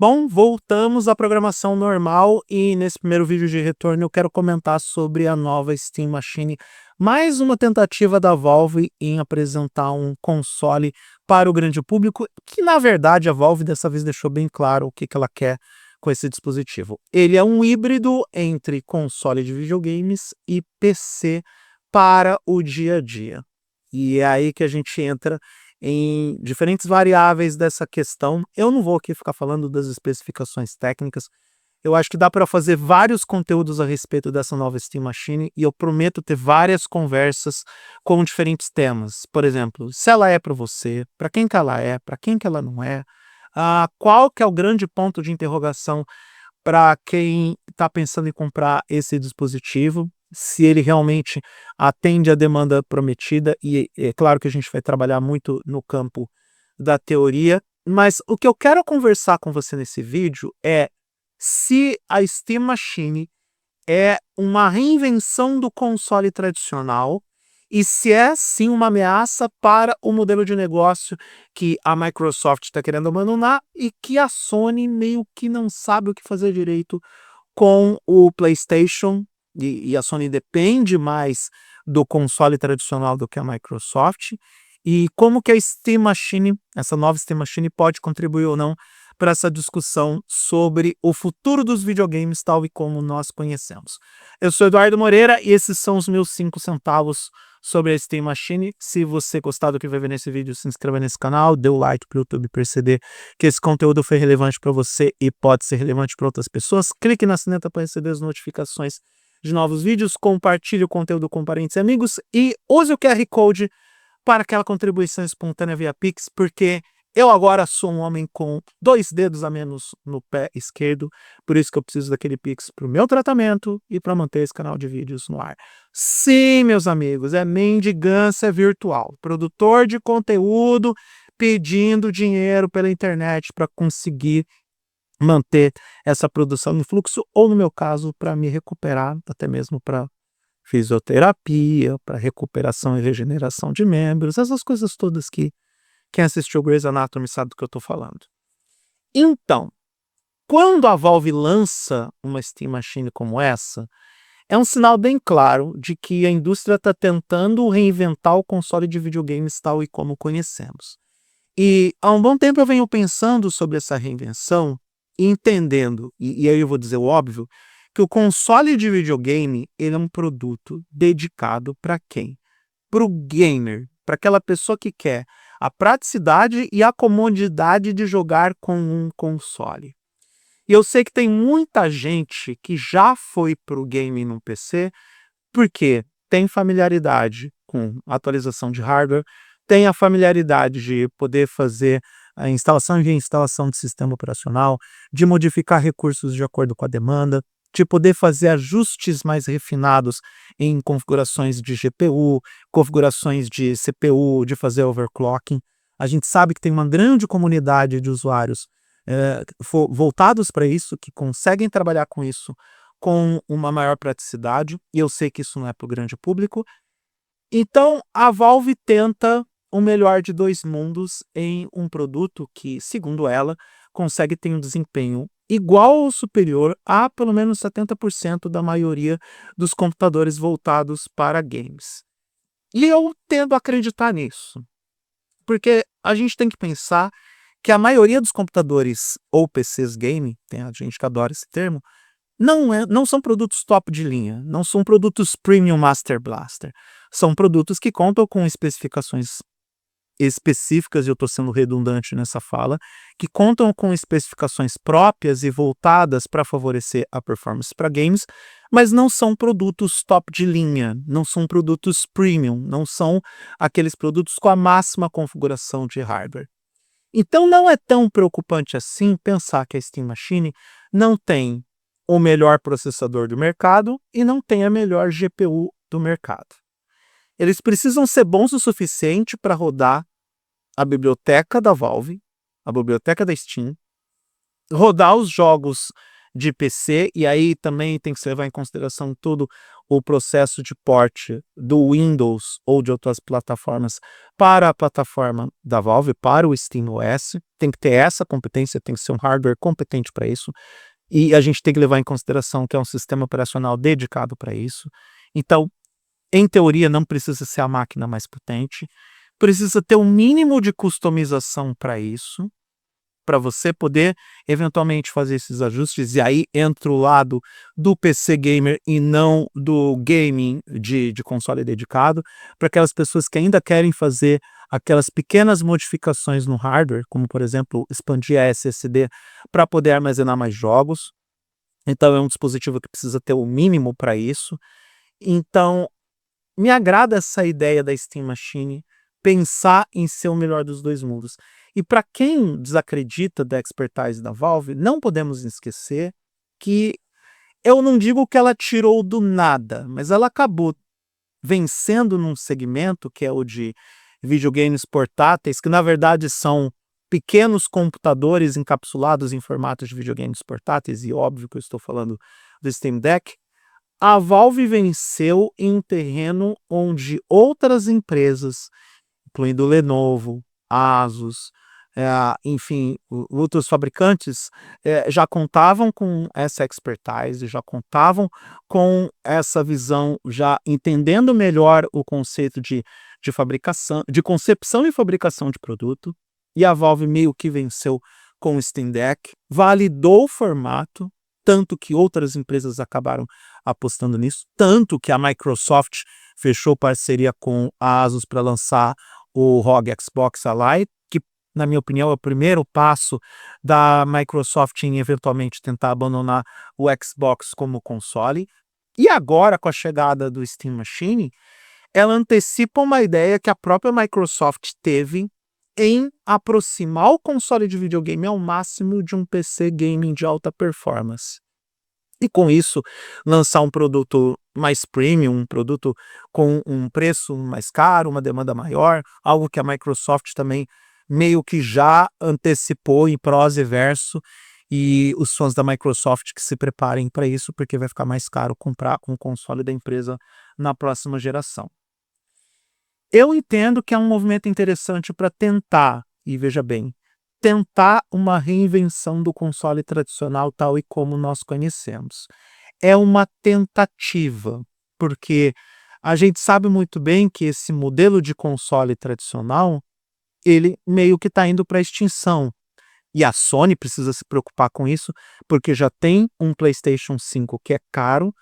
Bom, voltamos à programação normal e nesse primeiro vídeo de retorno eu quero comentar sobre a nova Steam Machine, mais uma tentativa da Valve em apresentar um console para o grande público, que na verdade a Valve dessa vez deixou bem claro o que ela quer com esse dispositivo. Ele é um híbrido entre console de videogames e PC para o dia a dia. E é aí que a gente entra em diferentes variáveis dessa questão. Eu não vou aqui ficar falando das especificações técnicas. Eu acho que dá para fazer vários conteúdos a respeito dessa nova Steam Machine e eu prometo ter várias conversas com diferentes temas. Por exemplo, se ela é para você, para quem que ela não é, qual que é o grande ponto de interrogação para quem está pensando em comprar esse dispositivo, se ele realmente atende à demanda prometida, e é claro que a gente vai trabalhar muito no campo da teoria, mas o que eu quero conversar com você nesse vídeo é se a Steam Machine é uma reinvenção do console tradicional e se é sim uma ameaça para o modelo de negócio que a Microsoft está querendo abandonar e que a Sony meio que não sabe o que fazer direito com o PlayStation, e a Sony depende mais do console tradicional do que a Microsoft, e como que a Steam Machine, essa nova Steam Machine, pode contribuir ou não para essa discussão sobre o futuro dos videogames tal e como nós conhecemos. Eu sou Eduardo Moreira e esses são os meus 5 centavos sobre a Steam Machine. Se você gostar do que vai ver nesse vídeo, se inscreva nesse canal, dê o like para o YouTube perceber que esse conteúdo foi relevante para você e pode ser relevante para outras pessoas. Clique na sineta para receber as notificações de novos vídeos, compartilhe o conteúdo com parentes e amigos e use o QR Code para aquela contribuição espontânea via Pix, porque eu agora sou um homem com 2 dedos a menos no pé esquerdo, por isso que eu preciso daquele Pix para o meu tratamento e para manter esse canal de vídeos no ar. Sim, meus amigos, é mendigância virtual. Produtor de conteúdo pedindo dinheiro pela internet para conseguir manter essa produção no fluxo, ou no meu caso, para me recuperar, até mesmo para fisioterapia, para recuperação e regeneração de membros, essas coisas todas que quem assistiu Grey's Anatomy sabe do que eu estou falando. Então, quando a Valve lança uma Steam Machine como essa, é um sinal bem claro de que a indústria está tentando reinventar o console de videogames tal e como conhecemos. E há um bom tempo eu venho pensando sobre essa reinvenção e entendendo, e aí eu vou dizer o óbvio, que o console de videogame ele é um produto dedicado para quem? Para o gamer, para aquela pessoa que quer a praticidade e a comodidade de jogar com um console. E eu sei que tem muita gente que já foi para o game no PC porque tem familiaridade com atualização de hardware, tem a familiaridade de poder fazer a instalação e reinstalação de sistema operacional, de modificar recursos de acordo com a demanda, de poder fazer ajustes mais refinados em configurações de GPU, configurações de CPU, de fazer overclocking. A gente sabe que tem uma grande comunidade de usuários voltados para isso, que conseguem trabalhar com isso com uma maior praticidade, e eu sei que isso não é para o grande público. Então, a Valve tenta o melhor de 2 mundos em um produto que, segundo ela, consegue ter um desempenho igual ou superior a pelo menos 70% da maioria dos computadores voltados para games. E eu tendo a acreditar nisso, porque a gente tem que pensar que a maioria dos computadores ou PCs game, tem a gente que adora esse termo, não são produtos top de linha, não são produtos Premium Master Blaster. São produtos que contam com especificações específicas, e eu estou sendo redundante nessa fala, que contam com especificações próprias e voltadas para favorecer a performance para games, mas não são produtos top de linha, não são produtos premium, não são aqueles produtos com a máxima configuração de hardware. Então não é tão preocupante assim pensar que a Steam Machine não tem o melhor processador do mercado e não tem a melhor GPU do mercado. Eles precisam ser bons o suficiente para rodar a biblioteca da Valve, a biblioteca da Steam, rodar os jogos de PC, e aí também tem que se levar em consideração todo o processo de porte do Windows ou de outras plataformas para a plataforma da Valve, para o SteamOS. Tem que ter essa competência, tem que ser um hardware competente para isso. E a gente tem que levar em consideração que é um sistema operacional dedicado para isso. Então, em teoria, não precisa ser a máquina mais potente, precisa ter um mínimo de customização para isso, para você poder eventualmente fazer esses ajustes, e aí entra o lado do PC gamer e não do gaming de console dedicado, para aquelas pessoas que ainda querem fazer aquelas pequenas modificações no hardware, como por exemplo, expandir a SSD para poder armazenar mais jogos. Então é um dispositivo que precisa ter o mínimo para isso. Então, me agrada essa ideia da Steam Machine, pensar em ser o melhor dos dois mundos. E para quem desacredita da expertise da Valve, não podemos esquecer que eu não digo que ela tirou do nada, mas ela acabou vencendo num segmento que é o de videogames portáteis, que na verdade são pequenos computadores encapsulados em formatos de videogames portáteis, e óbvio que eu estou falando do Steam Deck. A Valve venceu em um terreno onde outras empresas, incluindo Lenovo, Asus, enfim, outros fabricantes, já contavam com essa expertise, já contavam com essa visão, já entendendo melhor o conceito de fabricação, de concepção e fabricação de produto, e a Valve meio que venceu com o Steam Deck, validou o formato, tanto que outras empresas acabaram apostando nisso, tanto que a Microsoft fechou parceria com a Asus para lançar o ROG Xbox Ally, que, na minha opinião, é o primeiro passo da Microsoft em eventualmente tentar abandonar o Xbox como console. E agora, com a chegada do Steam Machine, ela antecipa uma ideia que a própria Microsoft teve em aproximar o console de videogame ao máximo de um PC gaming de alta performance. E com isso, lançar um produto mais premium, um produto com um preço mais caro, uma demanda maior, algo que a Microsoft também meio que já antecipou em prosa e verso, e os fãs da Microsoft que se preparem para isso, porque vai ficar mais caro comprar um console da empresa na próxima geração. Eu entendo que é um movimento interessante para tentar, e veja bem, tentar uma reinvenção do console tradicional tal e como nós conhecemos. É uma tentativa, porque a gente sabe muito bem que esse modelo de console tradicional, ele meio que está indo para a extinção. E a Sony precisa se preocupar com isso, porque já tem um PlayStation 5 que é caro,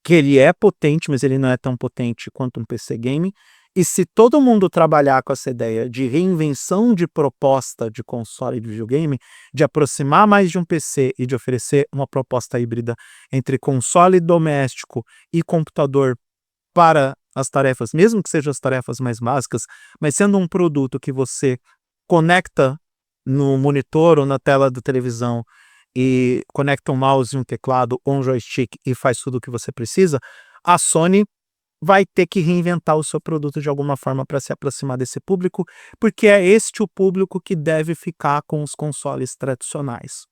que ele é potente, mas ele não é tão potente quanto um PC Game. E se todo mundo trabalhar com essa ideia de reinvenção de proposta de console de videogame, de aproximar mais de um PC e de oferecer uma proposta híbrida entre console doméstico e computador para as tarefas, mesmo que sejam as tarefas mais básicas, mas sendo um produto que você conecta no monitor ou na tela da televisão e conecta um mouse, um teclado ou um joystick e faz tudo o que você precisa, a Sony vai ter que reinventar o seu produto de alguma forma para se aproximar desse público, porque é este o público que deve ficar com os consoles tradicionais.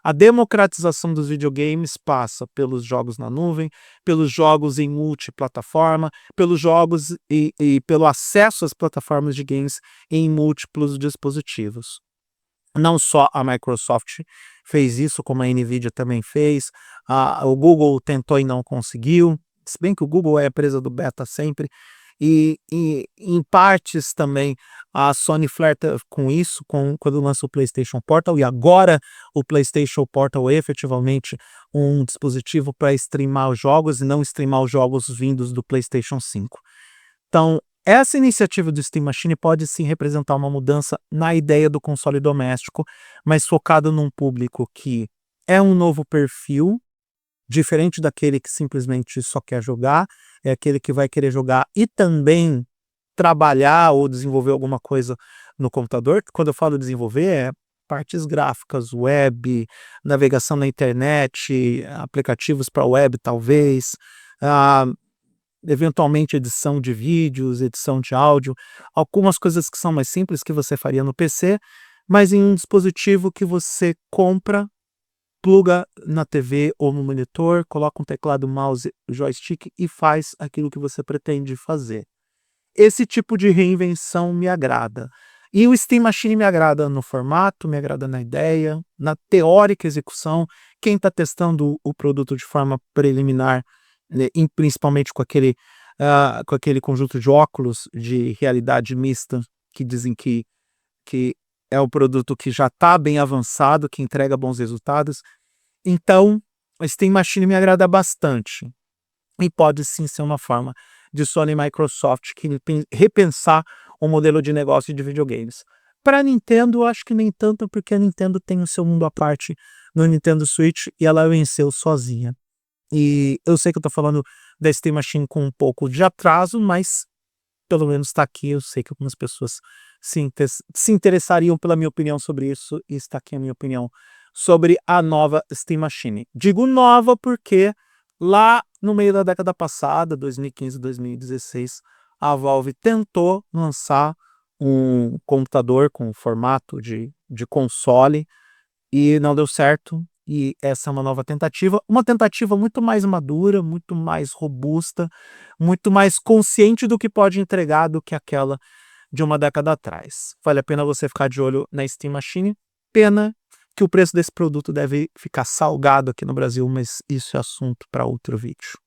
A democratização dos videogames passa pelos jogos na nuvem, pelos jogos em multiplataforma, pelos jogos e pelo acesso às plataformas de games em múltiplos dispositivos. Não só a Microsoft fez isso, como a Nvidia também fez, o Google tentou e não conseguiu, se bem que o Google é a empresa do beta sempre, e em partes também a Sony flerta com isso, quando lança o PlayStation Portal, e agora o PlayStation Portal é efetivamente um dispositivo para streamar os jogos e não streamar os jogos vindos do PlayStation 5. Então, essa iniciativa do Steam Machine pode sim representar uma mudança na ideia do console doméstico, mas focado num público que é um novo perfil, diferente daquele que simplesmente só quer jogar, é aquele que vai querer jogar e também trabalhar ou desenvolver alguma coisa no computador. Quando eu falo desenvolver, é partes gráficas, web, navegação na internet, aplicativos para web talvez, eventualmente edição de vídeos, edição de áudio, algumas coisas que são mais simples que você faria no PC, mas em um dispositivo que você compra pluga na TV ou no monitor, coloca um teclado, mouse, joystick e faz aquilo que você pretende fazer. Esse tipo de reinvenção me agrada. E o Steam Machine me agrada no formato, me agrada na ideia, na teórica execução. Quem está testando o produto de forma preliminar, né, principalmente com aquele conjunto de óculos de realidade mista, que dizem que é o produto que já está bem avançado, que entrega bons resultados. Então, o Steam Machine me agrada bastante. E pode sim ser uma forma de Sony e Microsoft que repensar o modelo de negócio de videogames. Para a Nintendo, eu acho que nem tanto, porque a Nintendo tem o seu mundo à parte no Nintendo Switch e ela venceu sozinha. E eu sei que eu estou falando da Steam Machine com um pouco de atraso, mas pelo menos está aqui. Eu sei que algumas pessoas se interessariam pela minha opinião sobre isso, e está aqui a minha opinião sobre a nova Steam Machine. Digo nova porque lá no meio da década passada, 2015, 2016, a Valve tentou lançar um computador com formato de console e não deu certo. E essa é uma tentativa muito mais madura, muito mais robusta, muito mais consciente do que pode entregar do que aquela de uma década atrás. Vale a pena você ficar de olho na Steam Machine. Pena que o preço desse produto deve ficar salgado aqui no Brasil, mas isso é assunto para outro vídeo.